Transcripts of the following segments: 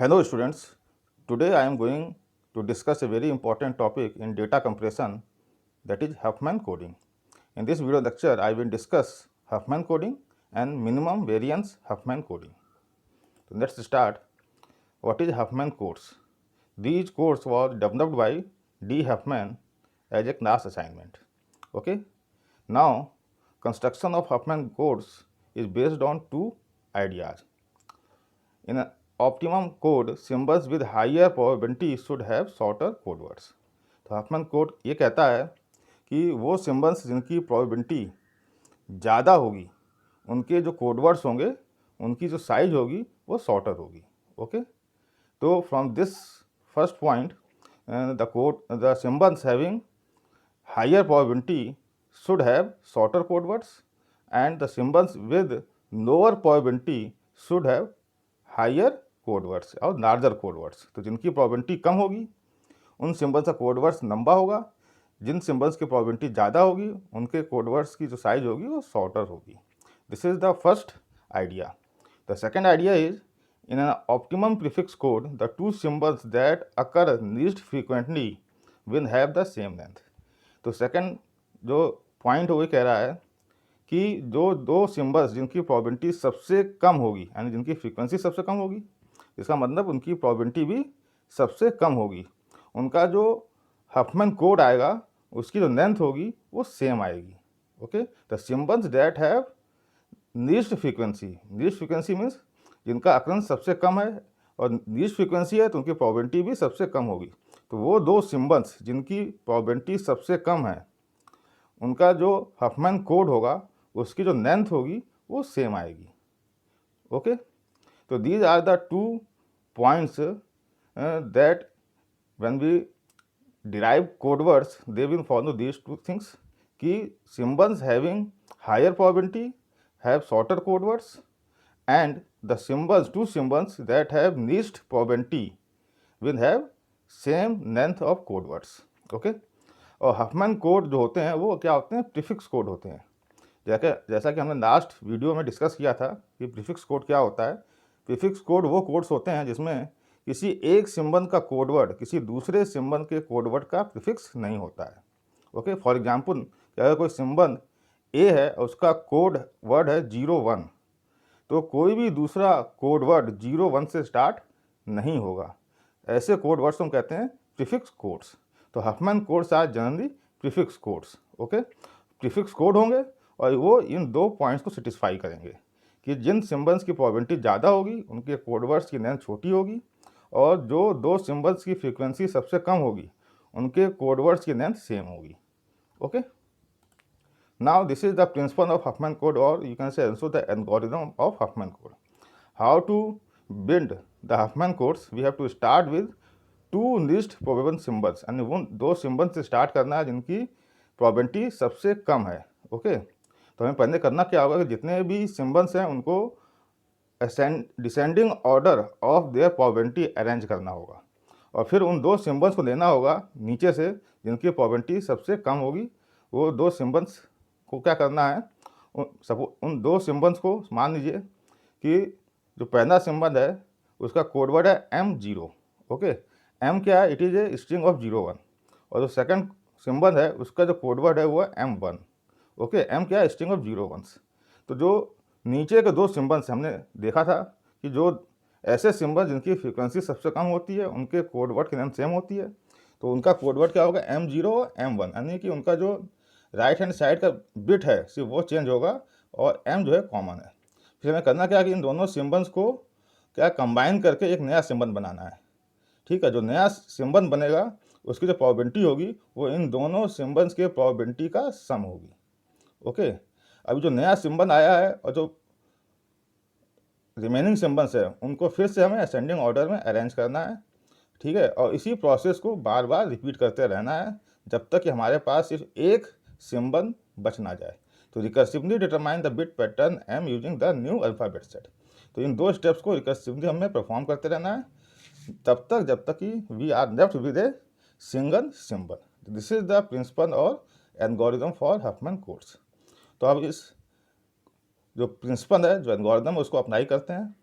Hello students, today I am going to discuss a very important topic in data compression, that is Huffman coding. In this video lecture I will discuss Huffman coding and minimum variance Huffman coding. So let's start. What is Huffman codes? These codes was developed by D. Huffman as a class assignment. Okay. Now construction of Huffman codes is based on two ideas. In an optimum code, symbols with higher probability should have shorter code words. तो Huffman code ये कहता है कि वो symbols जिनकी probability ज़्यादा होगी उनके जो कोड वर्ड्स होंगे उनकी जो साइज होगी वो शॉर्टर होगी. ओके, तो from this first point the symbols having higher probability should have shorter code words and the symbols with lower probability should have higher code words और larger code words. तो जिनकी probability कम होगी उन symbols का code words लंबा होगा, जिन symbols की probability ज़्यादा होगी उनके code words की जो size होगी वो shorter होगी. This is the first idea. The second idea is in an optimum prefix code the two symbols that occur least frequently will have the same length. तो second जो point वो कह रहा है कि जो दो सिम्बल्स जिनकी प्रोबेबिलिटी सबसे कम होगी यानी जिनकी फ्रीक्वेंसी सबसे कम होगी, इसका मतलब उनकी प्रोबेबिलिटी भी सबसे कम होगी, उनका जो हफमैन कोड आएगा उसकी जो लेंथ होगी वो सेम आएगी. Okay, the symbols that have least frequency means जिनका अकरंस सबसे कम है और लीस्ट फ्रीक्वेंसी है तो उनकी प्रोबेबिलिटी भी सबसे कम होगी. तो वो दो सिम्बल्स जिनकी प्रोबेबिलिटी सबसे कम है उनका जो हफमैन कोड होगा उसकी जो लेंथ होगी वो सेम आएगी. ओके, तो these are the two points that when we derive code words they will follow these two things कि symbols having higher probability have shorter code words and the symbols, two symbols that have least probability will have same length of code words. Okay, और Huffman code जो होते हैं वो क्या होते हैं, prefix code होते हैं. जैसा कि हमने लास्ट वीडियो में डिस्कस किया था कि प्रीफिक्स कोड क्या होता है. प्रीफिक्स कोड वो कोड्स होते हैं जिसमें किसी एक सिम्बल का कोड वर्ड किसी दूसरे सिम्बल के कोड वर्ड का प्रीफिक्स नहीं होता है. ओके, फॉर एग्जांपल अगर कोई सिम्बल ए है और उसका कोड वर्ड है 01 तो कोई भी दूसरा कोड वर्ड 01 से स्टार्ट नहीं होगा. ऐसे कोड वर्ड्स हम कहते हैं प्रीफिक्स कोड्स. तो Huffman codes are generally prefix codes. Okay, prefix code होंगे और वो इन दो पॉइंट्स को सेटिस्फाई करेंगे कि जिन सिम्बल्स की प्रोबेबिलिटी ज़्यादा होगी उनके कोड वर्ड्स की लेंथ छोटी होगी और जो दो सिम्बल्स की फ्रीक्वेंसी सबसे कम होगी उनके कोड वर्ड्स की लेंथ सेम होगी. Okay, now this is the principle of Huffman code, or you can say also the algorithm of Huffman code. How to build the Huffman codes? We have to start with two least probable symbols and उन दो symbols से start करना है जिनकी probability सबसे कम है. Okay, तो हमें पहले करना क्या होगा कि जितने भी सिम्बल्स हैं उनको descending order of there probability arrange करना होगा और फिर उन दो सिम्बल्स को लेना होगा नीचे से जिनकी प्रोबेबिलिटी सबसे कम होगी. वो दो सिम्बल्स को क्या करना है, उन दो सिम्बल्स को मान लीजिए कि जो पहला सिम्बल है उसका कोड वर्ड है M0. ओके, M क्या है, it is a string of 01 और जो सेकंड सिम्बल है उसका जो कोड वर्ड है वो है M1. ओके, M क्या है, स्ट्रिंग ऑफ 01. तो जो नीचे के दो सिम्बल्स हमने देखा था कि जो ऐसे सिम्बल जिनकी फ्रीक्वेंसी सबसे कम होती है उनके कोड वर्ड की लेंथ सेम होती है तो उनका कोड वर्ड क्या होगा, M0 और M1, यानी कि उनका जो राइट हैंड साइड का बिट है सिर्फ वो चेंज होगा और M जो है कॉमन है. फिर हमें करना क्या है कि इन दोनों सिम्बल्स को क्या कंबाइन करके एक नया सिम्बल बनाना है. ठीक है, जो नया सिम्बल बनेगा उसकी जो प्रोबेबिलिटी होगी वो इन दोनों सिम्बल्स के प्रोबेबिलिटी का सम होगी. ओके, अभी जो नया सिम्बल आया है और जो रिमेनिंग सिम्बल्स है उनको फिर से हमें असेंडिंग ऑर्डर में अरेंज करना है. ठीक है, और इसी प्रोसेस को बार बार रिपीट करते रहना है जब तक कि हमारे पास सिर्फ एक सिम्बल बच ना जाए. तो recursively determine the bit pattern M using the new alphabet set. तो इन दो स्टेप्स को रिकर्सिवली हमें परफॉर्म करते रहना है तब तक कि we are left with a single symbol. This is the principle और एल्गोरिथम फॉर हफमैन कोड्स. तो अब इस जो प्रिंसिपल है, जो एल्गोरिथम है, उसको अप्लाई करते हैं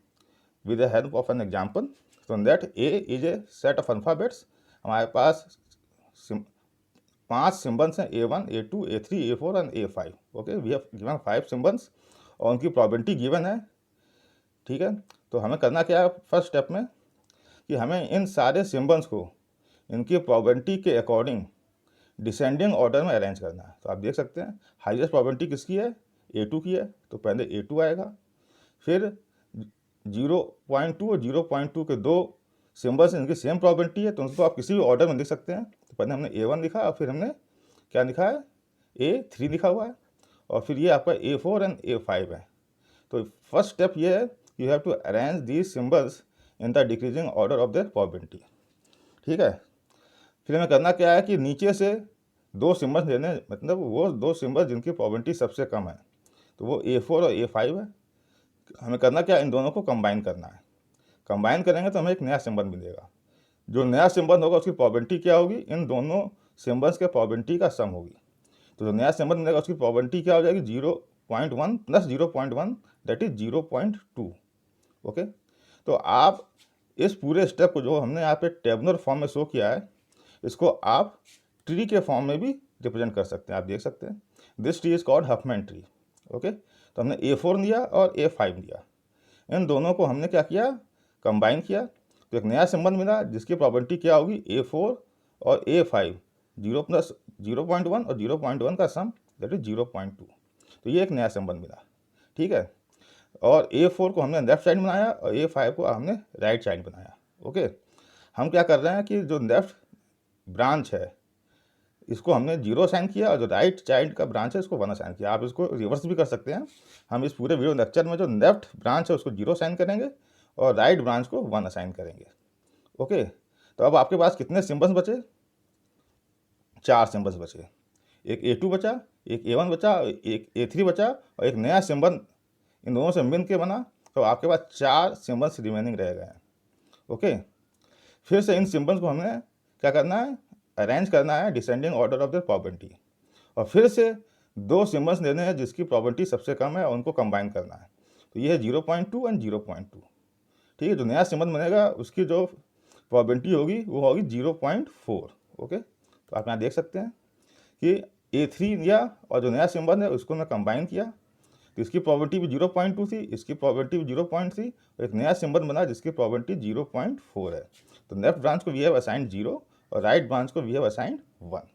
with the help of an example. So that A is a set of alphabets. हमारे पास 5 सिम्बल्स हैं, A1, A2, A3, A4 और A5. Okay, we have given 5 symbols और उनकी प्रॉबिलिटी गिवन है. ठीक है, तो हमें करना क्या है फर्स्ट स्टेप में कि हमें इन सारे सिम्बल्स को इनकी प्रॉबिलिटी के अकॉर्डिंग डिसेंडिंग ऑर्डर में अरेंज करना है. तो आप देख सकते हैं हाईएस्ट प्रॉबिलिटी किसकी है, A2 की है, तो पहले A2 आएगा. फिर 0.2 और 0.2 के दो सिम्बल्स इनकी सेम प्रॉबिलिटी है, तो उनको आप किसी भी ऑर्डर में लिख सकते हैं. तो पहले हमने A1 लिखा और फिर हमने क्या लिखा है, A3 लिखा हुआ है, और फिर ये आपका A4 एंड A5 है. तो फर्स्ट स्टेप ये है, you have to arrange these symbols in the decreasing order of their probability. ठीक है, फिर हमें करना क्या है कि नीचे से दो सिम्बल्स लेने, मतलब वो दो सिम्बल्स जिनकी प्रॉबिलिटी सबसे कम है, तो वो A4 और A5 है. हमें करना क्या है, इन दोनों को कंबाइन करना है. कंबाइन करेंगे तो हमें एक नया सिंबल मिलेगा. जो नया सिंबल होगा उसकी प्रॉबिलिटी क्या होगी, इन दोनों सिंबल्स के प्रॉबिलिटी का सम होगी. तो जो नया सिंबल मिलेगा उसकी प्रॉबिलिटी क्या हो जाएगी, 0.1 प्लस 0.1 दैट इज 0.2. ओके, तो आप इस पूरे स्टेप को जो हमने यहाँ पे टेबुलर फॉर्म में शो किया है, इसको आप ट्री के फॉर्म में भी रिप्रेजेंट कर सकते हैं. आप देख सकते हैं this tree is called Huffman tree. Okay, तो हमने A4 लिया और A5 लिया, इन दोनों को हमने क्या किया, कंबाइन किया, तो एक नया सिंबल मिला जिसकी प्रॉबिलिटी क्या होगी, A4 और A5, 0 प्लस 0.1 और 0.1 का सम दैट इज 0.2. तो ये एक नया सिंबल मिला. ठीक है, और A4 को हमने लेफ्ट साइड बनाया और A5 को हमने राइट साइड बनाया. ओके, हम क्या कर रहे हैं कि जो लेफ्ट ब्रांच है इसको हमने 0 असाइन किया और जो राइट साइड का ब्रांच है इसको 1 असाइन किया. आप इसको रिवर्स भी कर सकते हैं. हम इस पूरे वीडियो लेक्चर में जो लेफ्ट ब्रांच है उसको 0 असाइन करेंगे और राइट ब्रांच को 1 असाइन करेंगे. ओके, तो अब आपके पास कितने सिंबल्स बचे, 4 सिंबल्स बचे. एक A2 बचा, एक A1 बचा, एक A3 बचा और एक नया सिंबल इन दोनों से मिल के बना. तो आपके पास 4 सिंबल्स रिमेनिंग रह गए हैं. ओके, फिर से इन सिंबल्स को हमने क्या करना है, अरेंज करना है descending order of the probability, और फिर से दो सिंबल्स लेने हैं जिसकी प्रॉबिलिटी सबसे कम है और उनको कंबाइन करना है. तो ये है 0.2 एंड 0.2. ठीक है, जो नया सिंबल बनेगा उसकी जो प्रॉबिलिटी होगी वो होगी 0.4. ओके, तो आप यहाँ देख सकते हैं कि A3 लिया और जो नया सिंबल है उसको मैं कंबाइन किया, तो इसकी प्रॉबिलिटी भी 0.2 थी, इसकी प्रॉबिलिटी भी 0.3 और एक नया सिंबल बना जिसकी प्रॉबिलिटी 0.4 है. तो लेफ्ट ब्रांच को वी हैव असाइंड 0 और राइट ब्रांच को वी हैव असाइंड 1.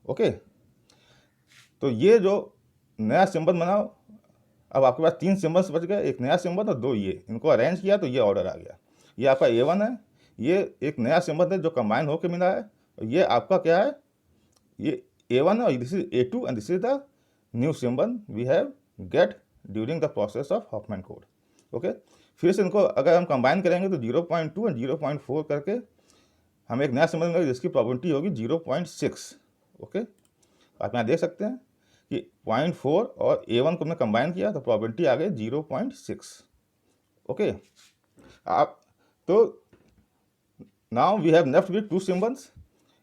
ओके, तो ये जो नया सिंबल बना, अब आपके पास 3 सिंबल्स बच गए, एक नया सिंबल और 2 ये, इनको अरेंज किया तो ये ऑर्डर आ गया. ये आपका A1 है, ये एक नया सिंबल है जो कंबाइन होकर मिला है, और ये आपका क्या है, ये A1 है और this is A2 and this is the new symbol we have get during the process of Huffman code. Okay, फिर से इनको अगर हम कंबाइन करेंगे तो 0.2 एंड 0.4 करके हमें एक नया सिंबल मिलेगा जिसकी प्रॉबिलिटी होगी 0.6. ओके, आप यहाँ देख सकते हैं कि 0.4 और A1 को हमने कंबाइन किया तो प्रॉबिलिटी आ गई 0.6. ओके, आप तो now we have left with 2 symbols.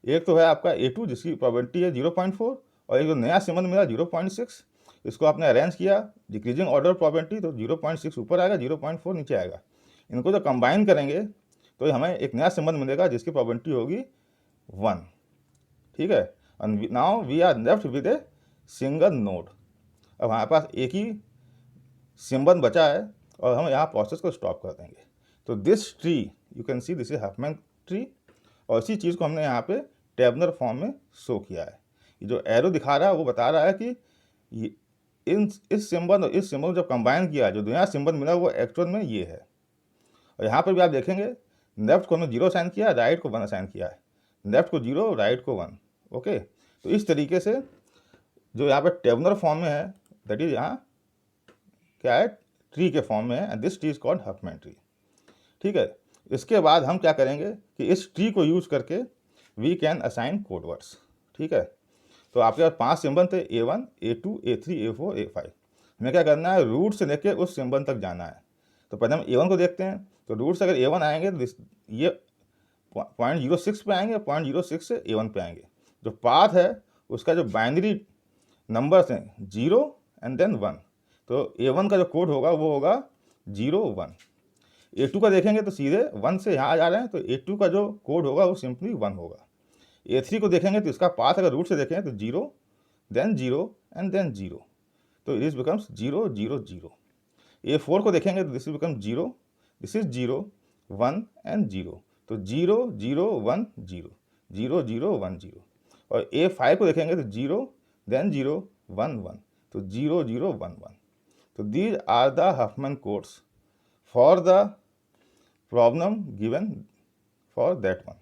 एक तो है आपका A2 जिसकी प्रॉबिलिटी है 0.4 और एक जो नया सिंबल मिला 0.6. इसको आपने अरेंज किया डिक्रीजिंग ऑर्डर प्रॉबिलिटी, तो 0.6 ऊपर आएगा, 0.4 नीचे आएगा. इनको जो कंबाइन करेंगे तो हमें एक नया सिंबल मिलेगा जिसकी प्रॉबिलिटी होगी 1. ठीक है, and now we are left with a single node. अब हमारे पास एक ही सिंबल बचा है और हम यहाँ प्रोसेस को स्टॉप कर देंगे. तो this tree you can see this is Huffman tree, और इसी चीज़ को हमने यहाँ पे टेबुलर फॉर्म में शो किया है. जो एरो दिखा रहा है वो बता रहा है कि इस सिंबल और इस सिंबल जब कंबाइन किया जो नया सिंबल मिला वो एक्चुअल में ये है. और यहाँ पर भी आप देखेंगे लेफ्ट को हमने 0 असाइन किया, राइट को 1 असाइन किया है, लेफ्ट को 0 राइट को 1. ओके, तो इस तरीके से जो यहाँ पे टेबुलर फॉर्म में है दैट इज यहाँ क्या है, ट्री के फॉर्म में है, and this tree is called Huffman tree. ठीक है, इसके बाद हम क्या करेंगे कि इस ट्री को यूज करके we can assign code words. ठीक है, तो आपके पास 5 सिंबल थे, A1, A2, A3, A4, A5. हमें क्या करना है, रूट से लेके उस सिंबल तक जाना है. तो पहले हम A1 को देखते हैं. तो रूट से अगर A1 आएंगे तो ये 0.06 पे आएंगे, 0.06 से A1 पे आएंगे. जो पाथ है उसका जो बाइनरी नंबर्स हैं 0 एंड देन 1, तो A1 का जो कोड होगा वो होगा 0 1. A2 का देखेंगे तो सीधे 1 से यहाँ आ जा रहे हैं, तो A2 का जो कोड होगा वो सिंपली 1 होगा। A3 को देखेंगे तो इसका पाथ अगर रूट से देखें तो 0 देन 0 एंड देन 0, तो दिस बिकम्स 0 0 0। A4 को देखेंगे तो this become 0, this is 0 1 and 0, तो 0 0 1 0 0 0 1 0। और A5 को देखेंगे तो 0 देन 0 1 1, तो 0 0 1 1। तो these are the Huffman codes for the problem given for that one.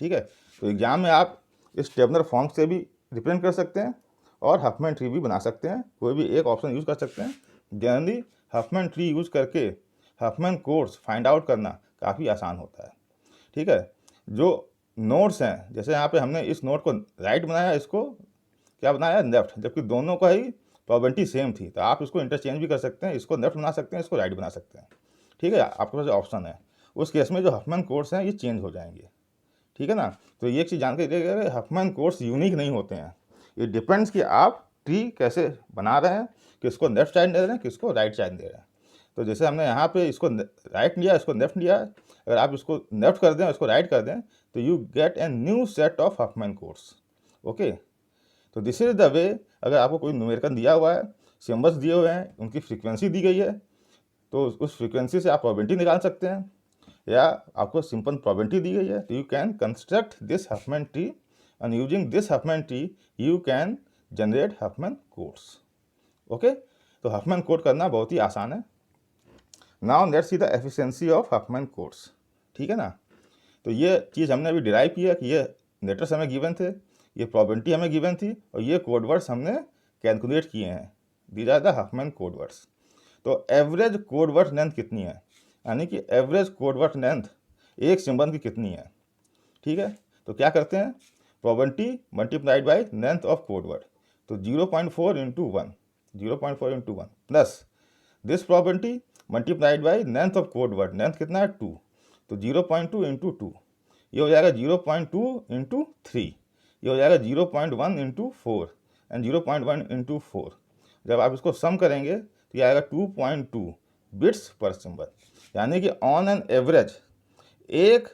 ठीक है, तो एग्जाम में आप इस टेबलर फॉर्म से भी रिप्रेजेंट कर सकते हैं और हफमैन ट्री भी बना सकते हैं, कोई भी एक ऑप्शन यूज़ कर सकते हैं। जनरली हफमैन ट्री यूज़ करके हफमैन कोड्स फाइंड आउट करना काफ़ी आसान होता है। ठीक है, जो नोड्स हैं, जैसे यहाँ पे हमने इस नोड को राइट बनाया, इसको क्या बनाया लेफ्ट, जबकि दोनों का ही प्रॉबिलिटी सेम थी, तो आप इसको इंटरचेंज भी कर सकते हैं, इसको लेफ्ट बना सकते हैं, इसको राइट बना सकते हैं। ठीक है, आपके पास ऑप्शन है। उस केस में जो हफमैन कोड्स हैं ये चेंज हो जाएंगे। ठीक है ना, तो ये एक चीज़ जानकर रखिएगा कि हफमैन कोड्स यूनिक नहीं होते हैं, ये डिपेंड्स कि आप ट्री कैसे बना रहे हैं, किसको लेफ्ट साइड दे रहे हैं, किसको राइट साइड दे रहे हैं। तो जैसे हमने यहाँ पे इसको राइट लिया, इसको लेफ्ट लिया, अगर आप इसको लेफ्ट कर दें और इसको राइट कर दें तो you get a new set of Huffman codes. Okay, तो दिस इज द वे। अगर आपको कोई न्यूमेरिकल दिया हुआ है, सिम्बल्स दिए हुए हैं, उनकी फ्रीक्वेंसी दी गई है, तो उस फ्रीक्वेंसी से आप प्रोबेबिलिटी निकाल सकते हैं, या आपको सिंपल प्रोबेबिलिटी दी गई है, तो you can construct this Huffman tree and using this Huffman tree you can generate Huffman codes. Okay, तो हफमैन कोड करना बहुत ही आसान है। Now let's see the efficiency of Huffman codes. ठीक है ना, तो ये चीज़ हमने अभी डिराइव किया कि ये लेटर्स हमें गिवन थे, ये प्रोबेबिलिटी हमें गिवन थी, और ये कोड वर्ड्स हमने कैलकुलेट किए हैं। These are the Huffman code words. तो एवरेज कोड वर्ड लेंथ कितनी है, यानी कि एवरेज कोड वर्ड लेंथ एक सिंबल की कितनी है। ठीक है, तो क्या करते हैं, probability multiplied by length of code word, तो 0.4 into 1, 0.4 into 1 plus this probability multiplied by length of code word, length कितना है 2, तो 0.2 इंटू 2, ये हो जाएगा 0.2 इंटू 3, ये हो जाएगा 0.1 इंटू 4 एंड 0.1 इंटू 4। जब आप इसको सम करेंगे तो ये आएगा 2.2 बिट्स पर सिंबल, यानी कि ऑन एन एवरेज एक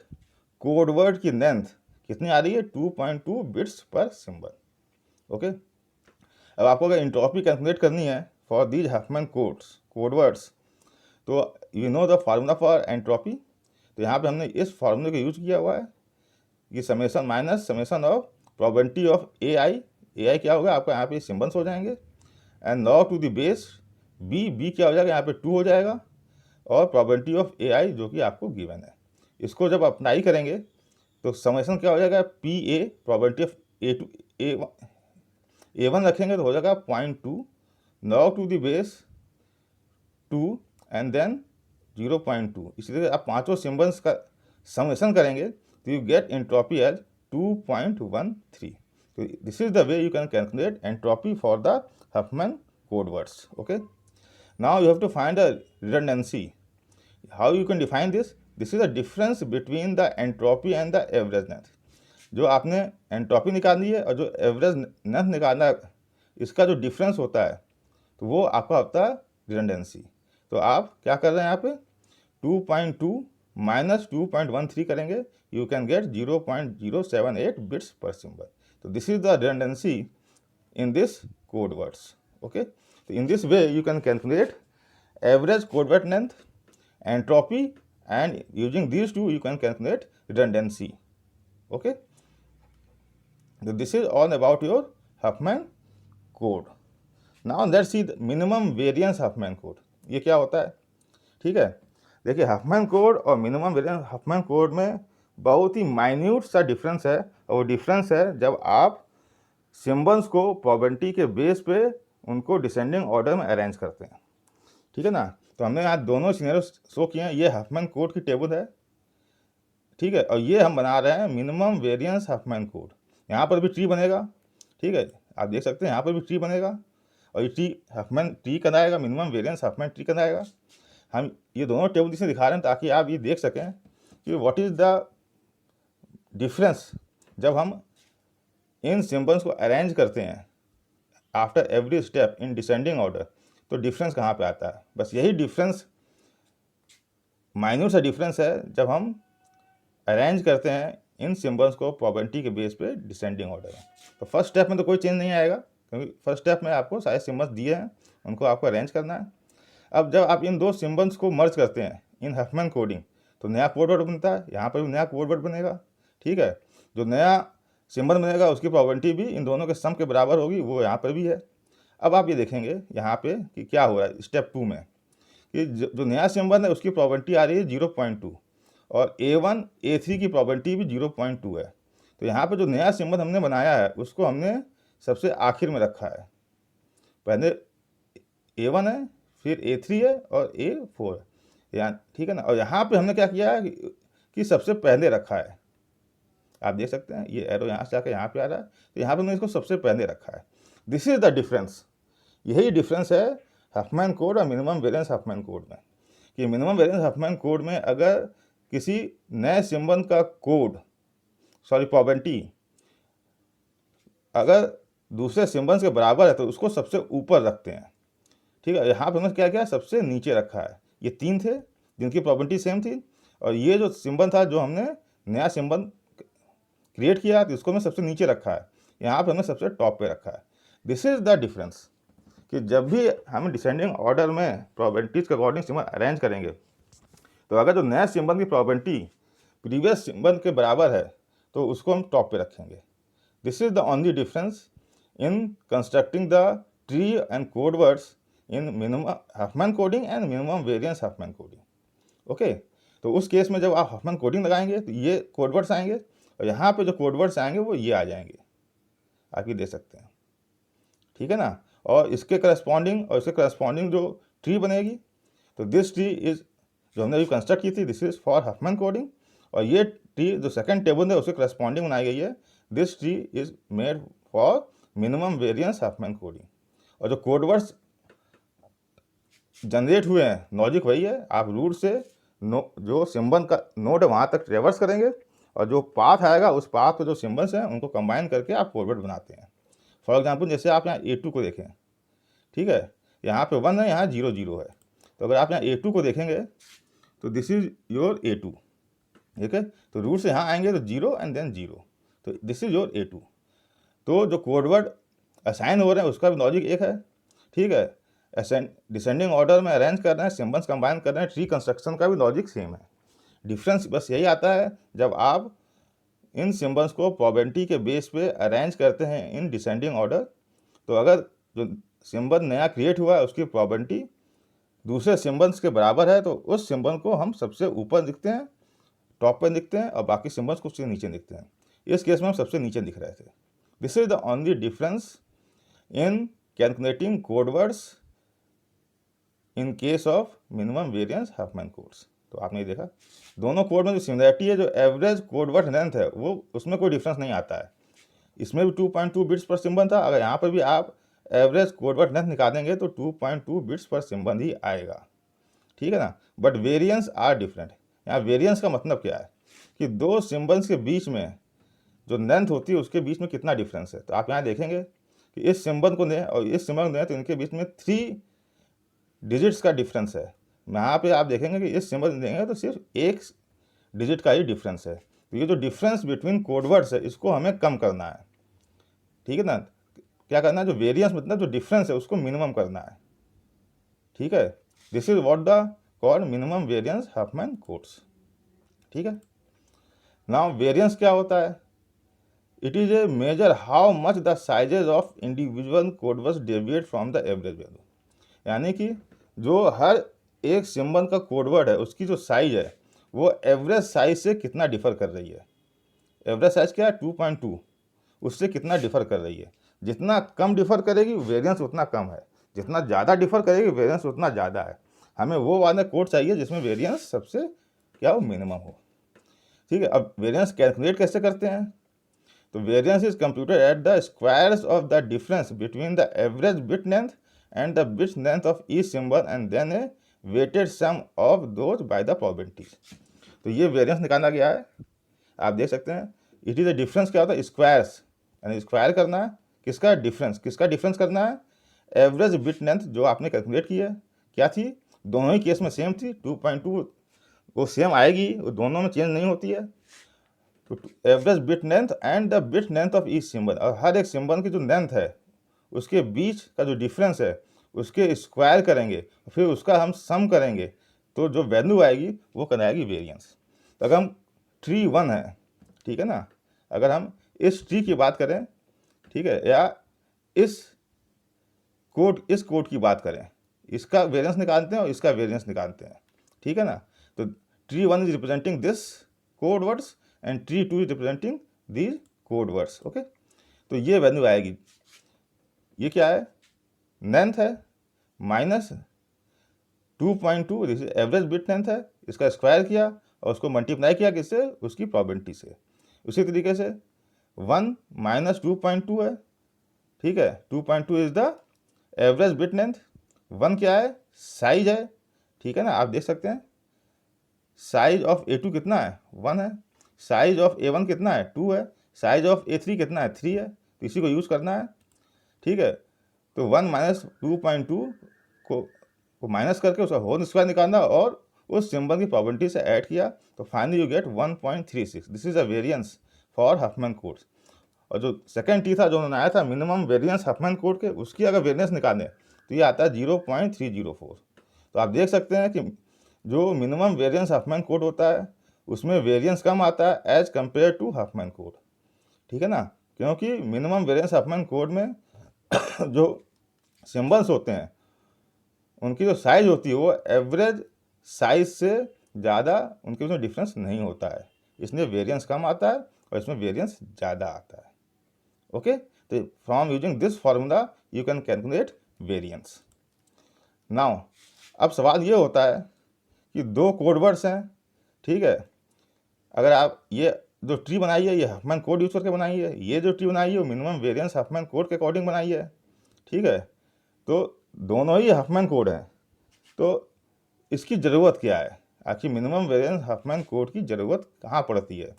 कोड वर्ड की लेंथ कितनी आ रही है, 2.2 बिट्स पर सिंबल। ओके, अब आपको अगर एंट्रोपी कैलकुलेट करनी है for these Huffman code words, तो you know the formula for entropy. तो यहाँ पे हमने इस फार्मूले को यूज किया हुआ है कि summation minus summation of probability of A I क्या होगा आपका, यहाँ पे सिम्बल्स हो जाएंगे, and log to the base B क्या हो जाएगा, यहाँ पे 2 हो जाएगा, और प्रोबेबिलिटी ऑफ ए आई जो कि आपको गिवन है। इसको जब अप्लाई करेंगे तो समेसन क्या हो जाएगा, P A probability of A1 रखेंगे तो हो जाएगा 0.2 log to the base 2 and then 0.2। इसी तरह आप पांचों सिम्बल्स का समेसन करेंगे तो यू गेट एंट्रोपी एज 2.13। तो this is the way you can calculate entropy for the Huffman code words. Okay, now you have to find the redundancy. How you can define this? This is the difference between the entropy and the average length. जो आपने entropy निकालनी है और जो average length निकालना है, इसका जो डिफरेंस होता है तो वो आपका होता है रिडंडेंसी। तो आप क्या कर रहे हैं यहाँ पे 2.2 माइनस 2.13 करेंगे, you can get 0.078 bits per symbol. तो this is the redundancy in this code words. Okay, तो in this way you can calculate average code word length, entropy, and using these two you can calculate redundancy. Okay, so this is all about your Huffman code. Now let's see the minimum variance Huffman code. ये क्या होता है, ठीक है। देखिए Huffman code और minimum variance Huffman code में बहुत ही माइन्यूट सा डिफरेंस है, और वो डिफरेंस है जब आप सिम्बल्स को प्रोबेबिलिटी के बेस पे उनको डिसेंडिंग ऑर्डर में अरेंज करते हैं। ठीक है ना, तो हमने यहाँ दोनों सिनेरियो शो किए हैं। ये हफमैन कोड की टेबल है, ठीक है, और ये हम बना रहे हैं मिनिमम वेरिएंस हफमैन कोड। यहाँ पर भी ट्री बनेगा, ठीक है, आप देख सकते हैं यहाँ पर भी ट्री बनेगा, और ये ट्री हफमैन ट्री बनाएगा, मिनिमम वेरिएंस हफमैन ट्री बनाएगा। हम ये दोनों टेबल इसमें दिखा रहे हैं ताकि आप ये देख सकें कि व्हाट इज़ द डिफरेंस जब हम इन सिम्बल्स को अरेंज करते हैं after every step in descending order, तो डिफरेंस कहाँ पे आता है। बस यही डिफरेंस माइन्यूट सा डिफरेंस है जब हम अरेंज करते हैं इन सिम्बल्स को प्रोबेबिलिटी के बेस पे डिसेंडिंग ऑर्डर में। तो फर्स्ट स्टेप में तो कोई चेंज नहीं आएगा, क्योंकि फर्स्ट स्टेप में आपको सारे सिम्बल्स दिए हैं, उनको आपको अरेंज करना है। अब जब आप इन दो सिम्बल्स को मर्ज करते हैं इन हफमैन कोडिंग, तो नया कोड वर्ड बनता है, यहाँ पर भी नया कोड वर्ड बनेगा। ठीक है, जो नया सिंबल बनेगा उसकी प्रोबेबिलिटी भी इन दोनों के सम के बराबर होगी, वो यहाँ पर भी है। अब आप ये देखेंगे यहाँ पे कि क्या हो रहा है स्टेप 2 में, कि जो नया सिंबल है उसकी प्रोबेबिलिटी आ रही है 0.2 और A1 A3 की प्रोबेबिलिटी भी 0.2 है। तो यहाँ पे जो नया सिंबल हमने बनाया है उसको हमने सबसे आखिर में रखा है। पहले A1 है, फिर A3 है और A4 है, यहाँ ठीक है ना। और यहाँ पे हमने क्या किया है कि सबसे पहले रखा है। आप देख सकते हैं ये एरो यहाँ से आकर यहाँ पे आ रहा है, तो यहाँ पे हमने इसको सबसे पहले रखा है। दिस इज द डिफरेंस, यही डिफरेंस है हफमैन कोड और मिनिमम वेरिएंस हफमैन कोड में। कि मिनिमम वेरिएंस हफमैन कोड में अगर किसी नए सिंबल का कोड प्रोबेबिलिटी अगर दूसरे सिंबल्स के बराबर है तो उसको सबसे ऊपर रखते हैं। ठीक है, यहाँ पे हमने क्या किया, सबसे नीचे रखा है। ये 3 थे जिनकी प्रोबेबिलिटी सेम थी, और ये जो सिंबल था जो हमने नया सिंबल क्रिएट किया तो इसको हमने सबसे नीचे रखा है, यहाँ पे हमने सबसे टॉप पे रखा है। दिस इज द डिफरेंस, कि जब भी हम डिसेंडिंग ऑर्डर में प्रोबेबिलिटीज के अकॉर्डिंग सिंबल अरेंज करेंगे, तो अगर जो नया सिंबल की प्रोबेबिलिटी प्रीवियस सिंबल के बराबर है तो उसको हम टॉप पे रखेंगे। This is the only difference in constructing the tree and code words in minimum Huffman coding and minimum variance Huffman coding. Okay, तो उस केस में जब आप हफमैन कोडिंग लगाएंगे तो ये कोड वर्ड्स आएंगे, और यहाँ पे जो कोड वर्ड्स आएंगे वो ये आ जाएंगे, आप ये दे सकते हैं। ठीक है ना, और इसके करस्पॉन्डिंग जो ट्री बनेगी, तो दिस ट्री इज जो हमने अभी कंस्ट्रक्ट की थी, this is for Huffman coding. और ये ट्री जो सेकंड टेबल है उसके करस्पॉन्डिंग बनाई गई है, this tree is made for minimum variance Huffman coding. और जो कोड वर्ड्स जनरेट हुए हैं लॉजिक वही है, आप रूट से जो सिंबल का नोड है वहाँ तक ट्रेवर्स करेंगे, और जो पाथ आएगा उस पाथ पे जो सिंबल्स हैं उनको कंबाइन करके आप कोड वर्ड बनाते हैं। फॉर एग्जांपल जैसे आप यहाँ A2 को देखें, ठीक है, यहाँ पे 1 है, यहाँ 0 0 है। तो अगर आप यहाँ A2 को देखेंगे तो दिस इज योर A2। ठीक है, तो रूट से यहाँ आएंगे तो 0 एंड देन 0, तो दिस इज योर A2। तो जो कोड वर्ड असाइन हो रहे हैं उसका भी लॉजिक एक है। ठीक है, डिसेंडिंग ऑर्डर में अरेंज कर रहे हैं, सिंबल्स कंबाइन कर रहे हैं, ट्री कंस्ट्रक्शन का भी लॉजिक सेम है। डिफरेंस बस यही आता है जब आप इन सिंबल्स को प्रोबेबिलिटी के बेस पे अरेंज करते हैं इन डिसेंडिंग ऑर्डर। तो अगर जो सिंबल नया क्रिएट हुआ है उसकी प्रोबेबिलिटी दूसरे सिंबल्स के बराबर है तो उस सिंबल को हम सबसे ऊपर दिखते हैं, टॉप पर दिखते हैं, और बाकी सिंबल्स को उससे नीचे दिखते हैं। इस केस में हम सबसे नीचे दिख रहे थे। This is the only difference in calculating code words in case of minimum variance Huffman codes. तो आपने देखा दोनों कोड में जो सिमिलरिटी है, जो एवरेज कोड वर्ड लेंथ है, वो उसमें कोई डिफरेंस नहीं आता है। इसमें भी 2.2 बिट्स पर सिंबल था, अगर यहाँ पर भी आप एवरेज कोड वर्ड लेंथ निकालेंगे तो 2.2 बिट्स पर सिंबल ही आएगा। ठीक है ना, बट वेरिएंस आर डिफरेंट। यहाँ वेरिएंस का मतलब क्या है कि दो सिंबल्स के बीच में जो लेंथ होती है उसके बीच में कितना डिफरेंस है। तो आप यहाँ देखेंगे कि इस सिंबल को दें और इस सिंबल को दें तो इनके बीच में 3 डिजिट्स का डिफरेंस है। यहाँ पे आप देखेंगे कि इस सिंबल देंगे तो सिर्फ 1 डिजिट का ही डिफरेंस है। तो ये जो डिफरेंस बिटवीन कोडवर्ड्स है इसको हमें कम करना है। ठीक है ना, क्या करना है, जो वेरिएंस मतलब जो डिफरेंस है उसको मिनिमम करना है। ठीक है, this is what the called minimum variance Huffman codes. ठीक है, नाउ वेरिएंस क्या होता है, it is a measure how much the sizes of individual codewords deviate from the average value. यानी कि जो हर एक सिंबल का कोडवर्ड है उसकी जो साइज है वो एवरेज साइज से कितना डिफर कर रही है। एवरेज साइज क्या है, 2.2, उससे कितना डिफर कर रही है। जितना कम डिफर करेगी वेरिएंस उतना कम है, जितना ज़्यादा डिफर करेगी वेरिएंस उतना ज़्यादा है। हमें वो वाला कोड चाहिए जिसमें वेरिएंस सबसे क्या हो, मिनिमम हो। ठीक है, अब वेरिएंस कैलकुलेट कैसे करते हैं, तो variance is computed at the squares of the difference between the average bit length and the bit length of each symbol and then a weighted sum of those by the probabilities। तो ये variance निकाला गया है, आप देख सकते हैं। It is a difference क्या होता है, स्क्वायर्स, यानी स्क्वायर करना है किसका डिफरेंस करना है, एवरेज बिट लेंथ जो आपने कैलकुलेट की है क्या थी, दोनों ही केस में सेम थी, 2.2 वो सेम आएगी, वो दोनों में चेंज नहीं होती है। तो average bit length and the bit length of each symbol, और हर एक सिंबल की जो लेंथ है उसके बीच का जो डिफरेंस है उसके स्क्वायर करेंगे, फिर उसका हम सम करेंगे, तो जो वैल्यू आएगी वो कहलाएगी वेरिएंस। तो अगर हम ट्री 1 है, ठीक है ना, अगर हम इस ट्री की बात करें, ठीक है, या इस कोड की बात करें, इसका वेरिएंस निकालते हैं और इसका वेरिएंस निकालते हैं, ठीक है ना। तो tree 1 is representing this code words and tree 2 is representing these code words. Okay, तो ये वैल्यू आएगी, ये क्या है, लेंथ है minus 2.2, this average bit length है, इसका स्क्वायर किया और उसको मल्टीप्लाई किया किससे, उसकी प्रोबेबिलिटी से। उसी तरीके से 1 माइनस 2.2 है, ठीक है, 2.2 is the average bit length. 1 क्या है, साइज है, ठीक है ना, आप देख सकते हैं साइज ऑफ A2 कितना है, 1 है, साइज ऑफ A1 कितना है, 2 है, साइज ऑफ A3 कितना है, 3 है, तो इसी को यूज़ करना है, ठीक है। तो 1 माइनस 2.2 को माइनस करके उसका होल स्क्वायर निकालना और उस सिंबल की प्रोबेबिलिटी से ऐड किया, तो finally you get 1.36। This is a variance for Huffman code. और जो सेकंड टी था जो उन्होंने आया था मिनिमम वेरिएंस हफमैन कोड के, उसकी अगर वेरिएंस निकालें तो ये आता है 0.304। तो आप देख सकते हैं कि जो मिनिमम वेरिएंस हफमैन कोड होता है उसमें वेरिएंस कम आता है as compare to Huffman code, ठीक है ना, क्योंकि मिनिमम वेरिएंस हफमैन कोड में जो सिंबल्स होते हैं उनकी जो साइज होती है वो एवरेज साइज से ज़्यादा उनके उसमें डिफरेंस नहीं होता है, इसलिए वेरिएंस कम आता है और इसमें वेरिएंस ज़्यादा आता है। ओके, तो from using this formula you can calculate variance. Now अब सवाल ये होता है कि दो कोड वर्ड्स हैं, ठीक है, अगर आप ये जो ट्री बनाई है ये हफमैन कोड यूज करके बनाई है, ये जो ट्री बनाई है वो मिनिमम वेरिएंस हफमैन कोड के अकॉर्डिंग बनाई है, ठीक है, तो दोनों ही हफमैन कोड हैं, तो इसकी ज़रूरत क्या है, आखिर मिनिमम वेरिएंस हफमैन कोड की ज़रूरत कहाँ पड़ती है,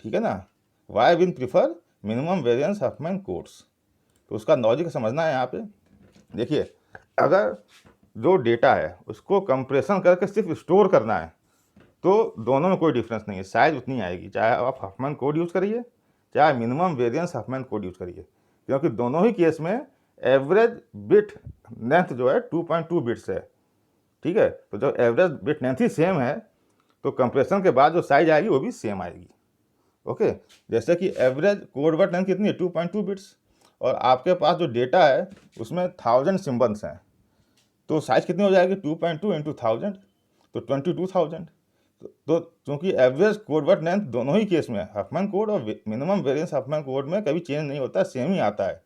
ठीक है ना, why we prefer minimum variance Huffman codes. तो उसका लॉजिक समझना है यहाँ पे। देखिए, अगर जो डेटा है उसको कंप्रेशन करके सिर्फ स्टोर करना है तो दोनों में कोई डिफरेंस नहीं है, साइज उतनी आएगी, चाहे आप हफमैन कोड यूज़ करिए चाहे minimum variance Huffman code use करिए, क्योंकि दोनों ही केस में एवरेज बिट लेंथ जो है 2.2 बिट्स है, ठीक है। तो जब एवरेज बिट लेंथ ही सेम है तो कंप्रेशन के बाद जो साइज आएगी वो भी सेम आएगी। ओके, जैसे कि एवरेज कोड वर्ड लेंथ कितनी है, 2.2 बिट्स, और आपके पास जो डेटा है उसमें 1000 सिंबल्स हैं, तो साइज कितनी हो जाएगी, 2.2 इंटू 1000, तो 22,000। तो क्योंकि एवरेज कोड वर्ड लेंथ दोनों ही केस में हफमैन कोड और मिनिमम वेरिएंस हफमैन कोड में कभी चेंज नहीं होता, सेम ही आता है,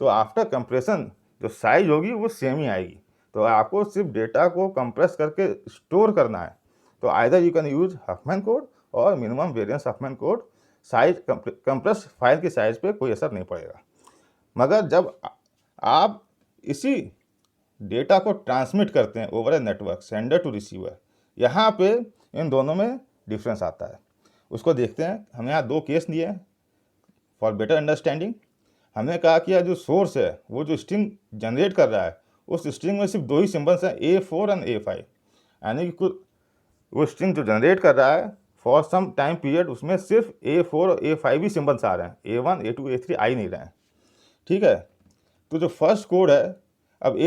तो आफ्टर कंप्रेशन जो साइज होगी वो सेम ही आएगी। तो आपको सिर्फ डेटा को कंप्रेस करके स्टोर करना है, तो either you can use Huffman code और minimum variance Huffman code, size compress file की साइज पे कोई असर नहीं पड़ेगा। मगर जब आप इसी डेटा को ट्रांसमिट करते हैं over a network sender to receiver, यहाँ पे इन दोनों में डिफरेंस आता है, उसको देखते हैं। हमने यहाँ दो केस लिए हैं फॉर बेटर अंडरस्टैंडिंग। हमने कहा कि जो सोर्स है वो जो स्ट्रिंग जनरेट कर रहा है उस स्ट्रिंग में सिर्फ दो ही सिंबल्स हैं, A4 एंड A5, यानी कि वो स्ट्रिंग जो जनरेट कर रहा है फॉर सम टाइम पीरियड उसमें सिर्फ A4 और A5 ही सिंबल्स आ रहे हैं, A1 A2 A3 आ ही नहीं रहे हैं, ठीक है। तो जो फर्स्ट कोड है, अब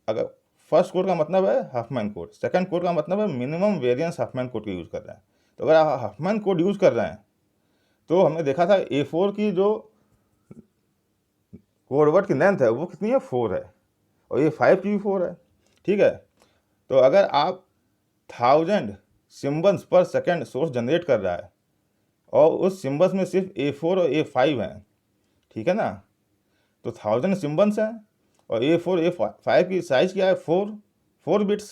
अगर फर्स्ट कोड का मतलब है हफमैन कोड, सेकंड कोड का मतलब है मिनिमम वेरिएंस हफमैन कोड का यूज़ कर रहे हैं। तो अगर आप हफमैन कोड यूज़ कर रहे हैं तो हमने देखा था A4 की जो कोड वर्ड की लेंथ है वो कितनी है, 4 है, और A5 की भी 4 है, ठीक है। तो अगर आप 1000 सिम्बल्स पर सेकेंड सोर्स जनरेट कर रहा है और उस सिम्बल्स में सिर्फ A4 और A5 हैं, ठीक है ना, तो 1000 सिम्बल्स हैं और A4 A5 की साइज क्या है, 4 बिट्स,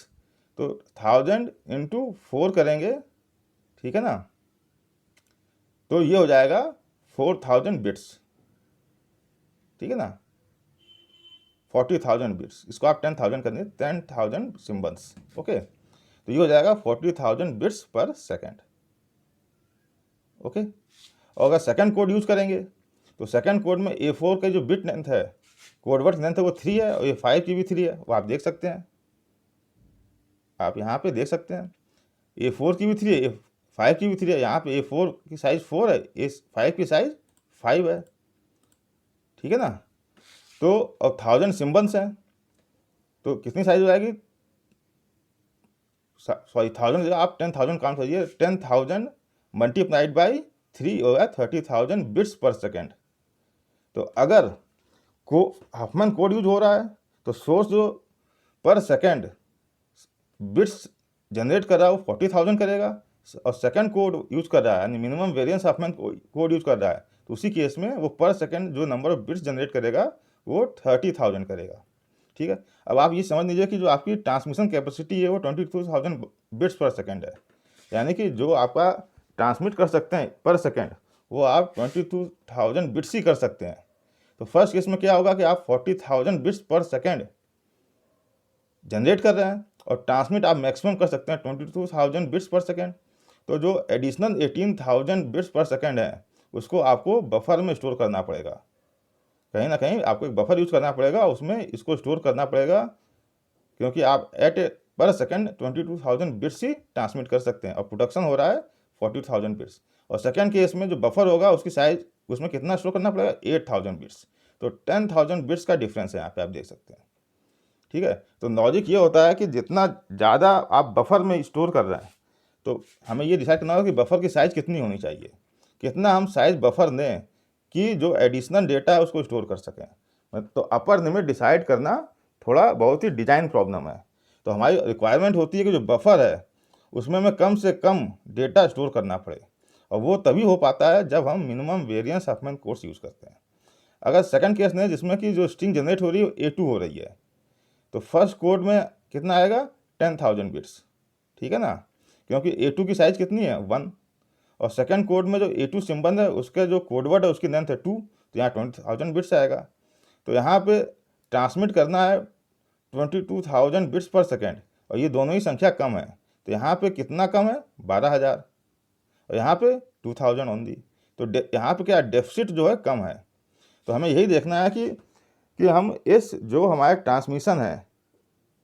तो 1000 इंटू 4 करेंगे, ठीक है ना, तो ये हो जाएगा 4000 बिट्स, ठीक है ना, 40,000 बिट्स, इसको आप 10,000 करेंगे, 10,000 सिम्बल्स, ओके, तो ये हो जाएगा 40,000 बिट्स पर सेकेंड, ओके। और अगर सेकंड कोड यूज़ करेंगे तो सेकंड कोड में A4 का जो बिट लेंथ है, कोड वर्ड लेंथ है वो 3 है और A5 की भी 3 है, वो आप देख सकते हैं, आप यहाँ पे देख सकते हैं। A4 की भी 3 है, A5 की भी 3 है, यहाँ पे A4 की साइज़ 4 है, A5 की साइज़ 5 है, ठीक है ना। तो और 1000 सिम्बल्स हैं, तो कितनी साइज हो जाएगी, सॉरी 1000 जगह आप 10,000 काउंट करिए, 10,000 मल्टीप्लाइड बाई 3 होगा 30,000 बिट्स पर सेकेंड। तो अगर को हफमैन कोड यूज हो रहा है तो सोर्स जो पर सेकेंड बिट्स जनरेट कर रहा है वो 40,000 करेगा, और सेकेंड कोड यूज कर रहा है यानी minimum variance Huffman code use कर रहा है, तो उसी केस में वो पर सेकेंड जो नंबर ऑफ बिट्स जनरेट करेगा वो 30,000 करेगा, ठीक है। अब आप ये समझ लीजिए कि जो आपकी ट्रांसमिशन कैपेसिटी है वो 22,000 बिट्स पर सेकेंड है, यानी कि जो आपका ट्रांसमिट कर सकते हैं पर सेकेंड वो आप 22,000 बिट्स ही कर सकते हैं। तो फर्स्ट केस में क्या होगा कि आप 40,000 बिट्स पर सेकेंड जनरेट कर रहे हैं और ट्रांसमिट आप मैक्सिमम कर सकते हैं 22,000 बिट्स पर सेकेंड। तो जो एडिशनल 18,000 बिट्स पर सेकेंड है उसको आपको बफर में स्टोर करना पड़ेगा, कहीं ना कहीं आपको एक बफर यूज करना पड़ेगा, उसमें इसको स्टोर करना पड़ेगा, क्योंकि आप पर सेकेंड 22,000 बिट्स ही ट्रांसमिट कर सकते हैं और प्रोडक्शन हो रहा है 40,000 बिट्स। और सेकेंड केस में जो बफर होगा उसकी साइज उसमें कितना स्टोर करना पड़ेगा 8,000 बिट्स, तो 10,000 बिट्स का डिफरेंस है यहाँ पे आप देख सकते हैं, ठीक है। तो लॉजिक ये होता है कि जितना ज़्यादा आप बफर में स्टोर कर रहे हैं तो हमें ये डिसाइड करना होगा कि बफर की साइज़ कितनी होनी चाहिए, कितना हम साइज़ बफर दें कि जो एडिशनल डेटा है उसको स्टोर कर सकें। तो अपर लिमिट डिसाइड करना थोड़ा बहुत ही डिज़ाइन प्रॉब्लम है। तो हमारी रिक्वायरमेंट होती है कि जो बफर है उसमें हमें कम से कम डेटा स्टोर करना पड़े, और वो तभी हो पाता है जब हम minimum variance Huffman codes use करते हैं। अगर सेकंड केस में जिसमें कि जो स्ट्रिंग जनरेट हो रही है A2 हो रही है, तो फर्स्ट कोड में कितना आएगा 10,000 बिट्स, ठीक है ना, क्योंकि A2 की साइज़ कितनी है 1, और सेकंड कोड में जो A2 सिंबल है उसके जो कोडवर्ड है उसकी लेंथ है 2, तो यहाँ 20,000 बिट्स आएगा। तो यहाँ पे ट्रांसमिट करना है 22,000 बिट्स पर सेकेंड, और ये दोनों ही संख्या कम है, तो यहाँ पे कितना कम है 12,000, और यहाँ पे 2,000 ओनली। तो यहाँ पे क्या डेफिसिट जो है कम है। तो हमें यही देखना है कि हम इस जो हमारे ट्रांसमिशन है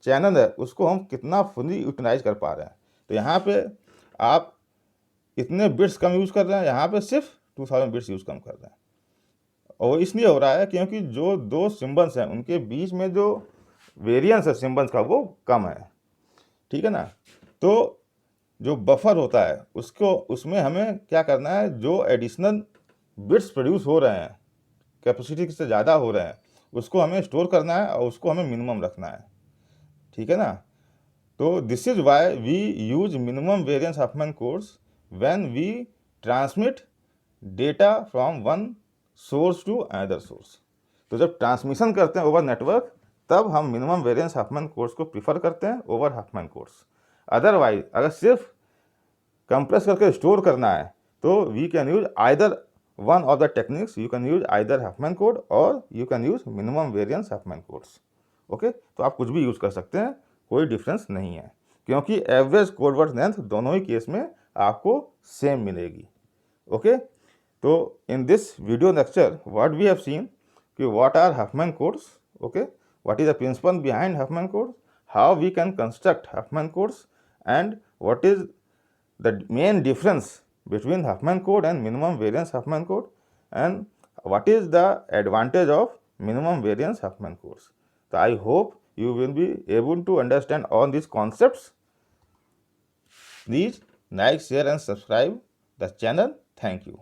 चैनल है उसको हम कितना फुली यूटिलाइज कर पा रहे हैं। तो यहाँ पे आप इतने बिट्स कम यूज़ कर रहे हैं, यहाँ पे सिर्फ 2,000 बिट्स यूज़ कम कर रहे हैं, और इसलिए हो रहा है क्योंकि जो दो सिम्बल्स हैं उनके बीच में जो वेरिएंस है सिम्बल्स का वो कम है, ठीक है ना। तो जो बफर होता है उसको उसमें हमें क्या करना है, जो एडिशनल बिट्स प्रोड्यूस हो रहे हैं कैपेसिटी से ज़्यादा हो रहे हैं उसको हमें स्टोर करना है और उसको हमें मिनिमम रखना है, ठीक है ना। तो this is why we use minimum variance Huffman codes when we transmit data from one source to another source. तो जब ट्रांसमिशन करते हैं ओवर नेटवर्क तब हम मिनिमम वेरिएंस हफमैन कोड्स को प्रीफर करते हैं ओवर हफमैन कोड्स। अदरवाइज अगर सिर्फ कंप्रेस करके स्टोर करना है तो we can use either one of the techniques, you can use either Huffman code और you can use minimum variance Huffman codes, okay. तो आप कुछ भी यूज़ कर सकते हैं, कोई डिफरेंस नहीं है, क्योंकि एवरेज कोडवर्ड लेंथ दोनों ही केस में आपको सेम मिलेगी, ओके। तो in this video lecture what we have seen कि what are Huffman codes, okay, what is the principle behind Huffman codes, how we can construct Huffman codes, and what is the main difference between Huffman code and minimum variance Huffman code, and what is the advantage of minimum variance Huffman codes. So I hope you will be able to understand all these concepts. Please like, share and subscribe the channel. Thank you.